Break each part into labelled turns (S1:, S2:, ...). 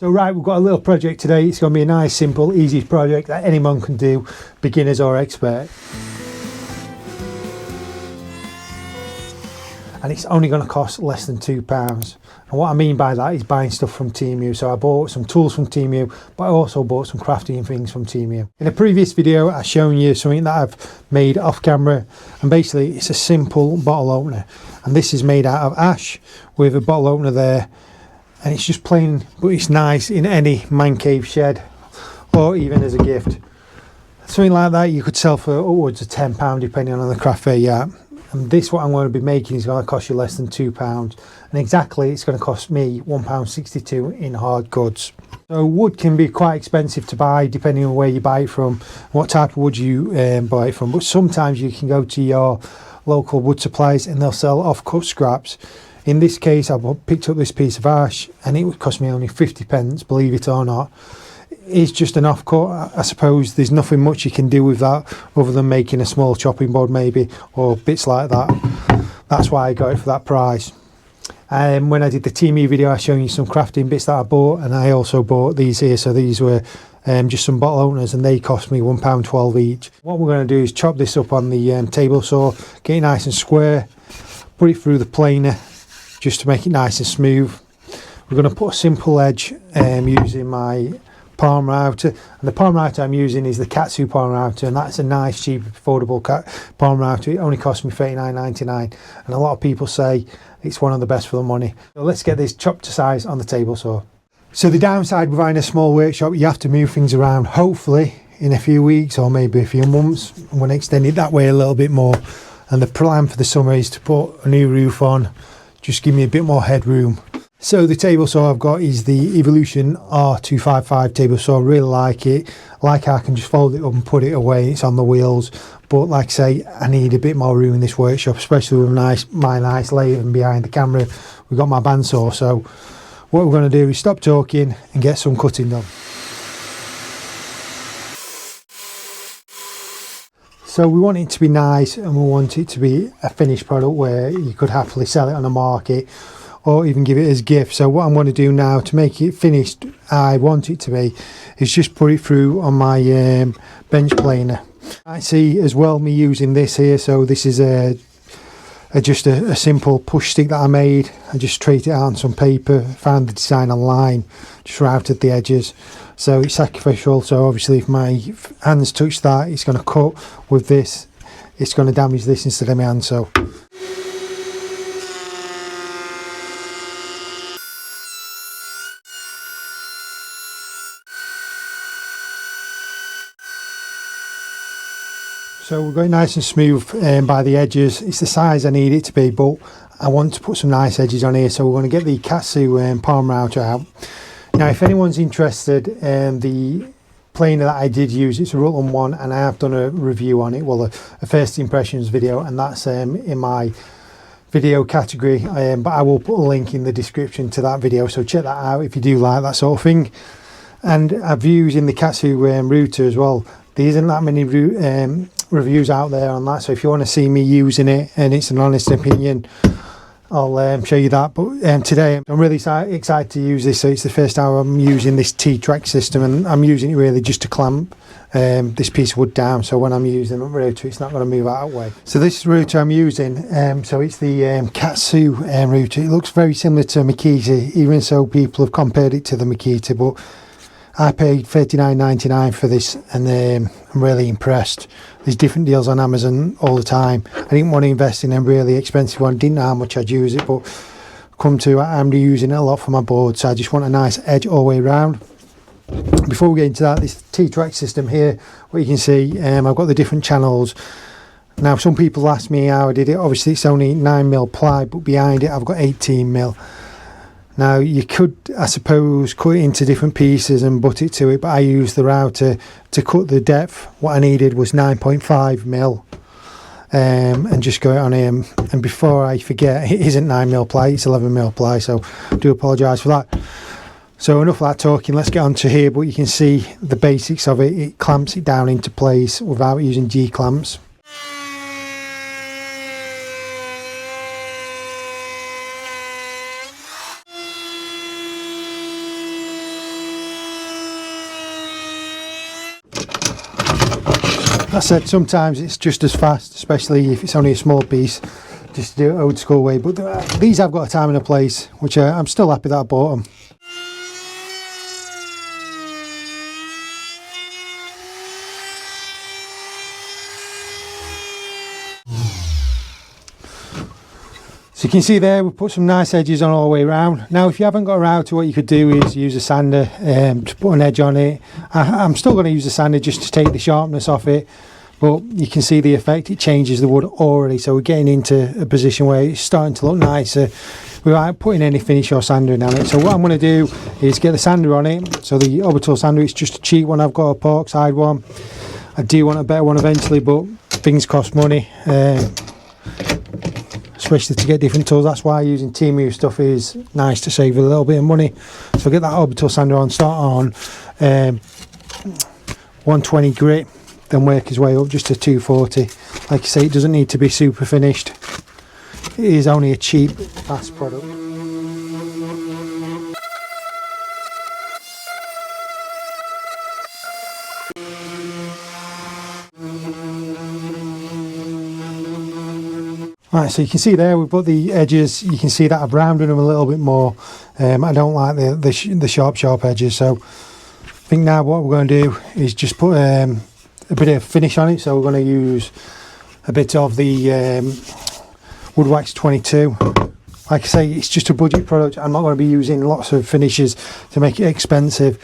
S1: So right, we've got a little project today. It's going to be a nice, simple, easy project that anyone can do, beginners or expert. And it's only going to cost less than £2. And what I mean by that is buying stuff from Temu. So I bought some tools from Temu, but I also bought some crafting things from Temu. In a previous video, I've shown you something that I've made off camera, and basically it's a simple bottle opener. And this is made out of ash with a bottle opener there. And it's just plain, but it's nice in any man cave shed or even as a gift. Something like that you could sell for upwards of £10 depending on the craft fair you're at. And this, what I'm going to be making, is going to cost you less than £2. And exactly, it's going to cost me £1.62 in hard goods. So wood can be quite expensive to buy depending on where you buy it from, what type of wood you buy it from. But sometimes you can go to your local wood supplies and they'll sell off-cut scraps. In this case, I picked up this piece of ash and it would cost me only 50p, believe it or not. It's just an off-cut. I suppose there's nothing much you can do with that other than making a small chopping board maybe, or bits like that. That's why I got it for that price. When I did the Temu video, I showed you some crafting bits that I bought, and I also bought these here. So these were just some bottle openers, and they cost me £1.12 each. What we're going to do is chop this up on the table saw, get it nice and square, put it through the planer just to make it nice and smooth. We're going to put a simple edge using my palm router, and the palm router I'm using is the Katsu palm router, and that's a nice, cheap, affordable palm router. It only cost me $39.99, and a lot of people say it's one of the best for the money. So let's get this chopped to size on the table saw. So the downside with having a small workshop, you have to move things around. Hopefully in a few weeks or maybe a few months, I'm going to extend it that way a little bit more. And the plan for the summer is to put a new roof on, just give me a bit more headroom. So the table saw I've got is the Evolution R255 table saw. I really like it. Like how I can just fold it up and put it away. It's on the wheels. But like I say, I need a bit more room in this workshop, especially with my nice lathe behind the camera. We've got my bandsaw. So what we're going to do is stop talking and get some cutting done. So we want it to be nice, and we want it to be a finished product where you could happily sell it on the market or even give it as a gift. So what I'm going to do now to make it finished I want it to be is just put it through on my bench planer. I see as well me using this here. So this is just a simple push stick that I made. I just straight it out on some paper, found the design online, just routed the edges. So it's sacrificial, so obviously if my hands touch that, it's going to cut. With this, it's going to damage this instead of my hand. So we're going nice and smooth by the edges. It's the size I need it to be, but I want to put some nice edges on here. So we're going to get the Katsu palm router out. Now, if anyone's interested, the planer that I did use, it's a Rutland one, and I have done a review on it, well, a first impressions video, and that's in my video category. But I will put a link in the description to that video, so check that out if you do like that sort of thing. And I've used in the Katsu router as well. There isn't that many reviews out there on that, so if you want to see me using it and it's an honest opinion, I'll show you that. But today I'm really excited to use this. So it's the first time I'm using this T-track system, and I'm using it really just to clamp this piece of wood down, so when I'm using the router it's not going to move out of the way. So this router I'm using, so it's the Katsu router. It looks very similar to a Makita, even so people have compared it to the Makita, but I paid $39.99 for this, and I'm really impressed. There's different deals on Amazon all the time. I didn't want to invest in a really expensive one. Didn't know how much I'd use it, but I'm using it a lot for my board, so I just want a nice edge all the way around. Before we get into that, this T-track system here, what you can see, I've got the different channels. Now, some people ask me how I did it. Obviously, it's only 9mm ply, but behind it I've got 18mm. Now you could, I suppose, cut it into different pieces and butt it to it, but I used the router to cut the depth. What I needed was 9.5mm, and just go it on here. And before I forget, it isn't 9mm ply, it's 11mm ply, so I do apologise for that. So enough of that talking, let's get on to here. But you can see the basics of it. It clamps it down into place without using G-clamps. I said sometimes it's just as fast, especially if it's only a small piece, just to do it old school way. But these have got a time and a place, which I'm still happy that I bought them. So you can see there we put some nice edges on all the way around. Now if you haven't got a router, what you could do is use a sander to put an edge on it. I'm still going to use a sander just to take the sharpness off it, but you can see the effect, it changes the wood already. So we're getting into a position where it's starting to look nicer without putting any finish or sandering on it. So what I'm going to do is get the sander on it. So the orbital sander, it's just a cheap one, I've got a pork side one. I do want a better one eventually, but things cost money. Especially to get different tools. That's why using Temu stuff is nice, to save a little bit of money. So get that orbital sander on, start on 120 grit, then work his way up just to 240. Like I say, it doesn't need to be super finished. It is only a cheap, fast product. Right, so you can see there we've got the edges. You can see that I've rounded them a little bit more. I don't like the sharp edges, so I think now what we're going to do is just put a bit of finish on it. So we're going to use a bit of the wood wax 22. Like I say, it's just a budget product. I'm not going to be using lots of finishes to make it expensive.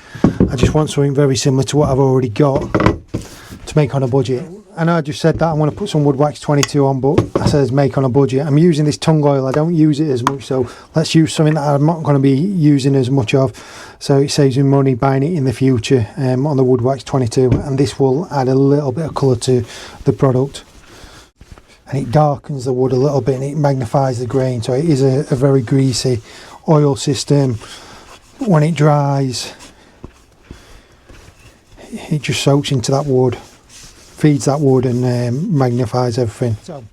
S1: I just want something very similar to what I've already got to make on a budget. I know I just said that I'm going to put some wood wax 22 on, but I says make on a budget. I'm using this tung oil, I don't use it as much, so let's use something that I'm not going to be using as much of, so it saves me money buying it in the future on the wood wax 22, and this will add a little bit of colour to the product. And it darkens the wood a little bit and it magnifies the grain, so it is a very greasy oil system. When it dries, it just soaks into that wood, feeds that wood, and magnifies everything. So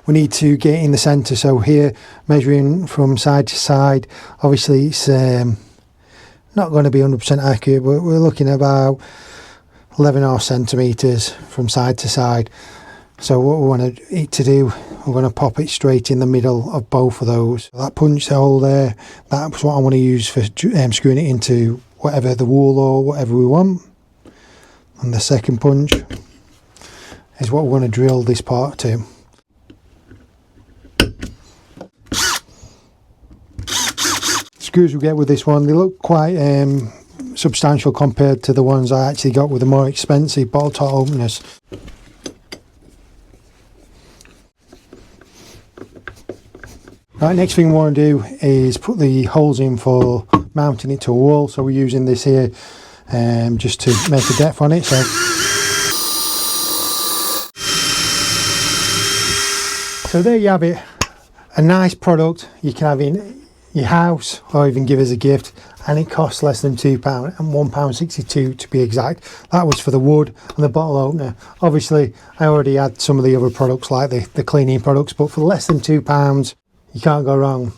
S1: we need to get in the centre. So here, measuring from side to side, obviously it's not going to be 100% accurate, but we're looking at about 11.5 centimetres from side to side. So what we want it to do, we're going to pop it straight in the middle of both of those. That punch hole there, that's what I want to use for screwing it into whatever, the wool or whatever we want. And the second punch is what we're going to drill this part to. Screws we get with this one, they look quite substantial compared to the ones I actually got with the more expensive bottle top openers. Right, next thing we want to do is put the holes in for mounting it to a wall. So we're using this here just to make a depth on it. So there you have it, a nice product you can have in your house or even give as a gift, and it costs less than £2 and £1.62 to be exact. That was for the wood and the bottle opener. Obviously I already had some of the other products like the cleaning products, but for less than £2 you can't go wrong.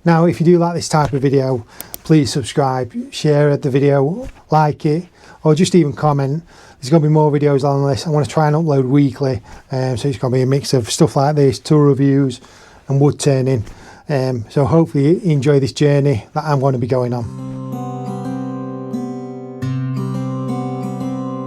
S1: Now if you do like this type of video, please subscribe, share the video, like it, or just even comment. There's going to be more videos on this. I want to try and upload weekly, so it's going to be a mix of stuff like this, tool reviews and wood turning. So hopefully you enjoy this journey that I'm going to be going on.